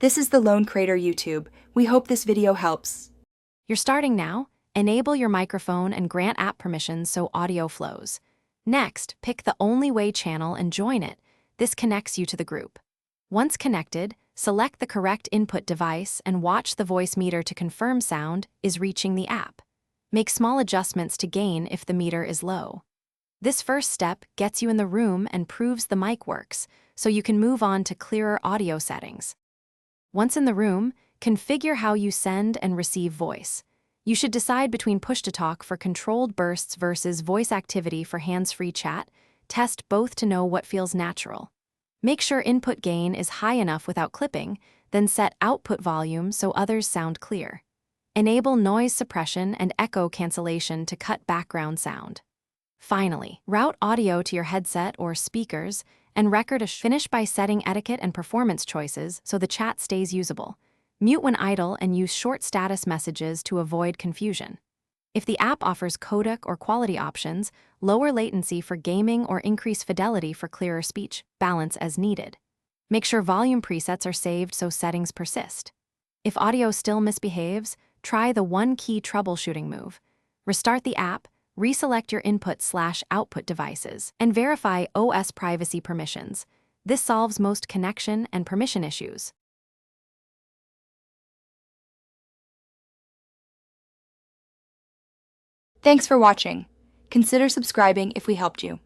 This is the Lone Crater YouTube. We hope this video helps. You're starting now. Enable your microphone and grant app permissions so audio flows. Next, pick the Only Way channel and join it. This connects you to the group. Once connected, select the correct input device and watch the voice meter to confirm sound is reaching the app. Make small adjustments to gain if the meter is low. This first step gets you in the room and proves the mic works, so you can move on to clearer audio settings. Once in the room, configure how you send and receive voice. You should decide between push-to-talk for controlled bursts versus voice activity for hands-free chat. Test both to know what feels natural. Make sure input gain is high enough without clipping, then set output volume so others sound clear. Enable noise suppression and echo cancellation to cut background sound. Finally, route audio to your headset or speakers and record finish by setting etiquette and performance choices so the chat stays usable. Mute when idle and use short status messages to avoid confusion. If the app offers codec or quality options, lower latency for gaming or increase fidelity for clearer speech, balance as needed. Make sure volume presets are saved so settings persist. If audio still misbehaves, try the one-key troubleshooting move. Restart the app, reselect your input/output devices, and verify OS privacy permissions. This solves most connection and permission issues. Thanks for watching. Consider subscribing if we helped you.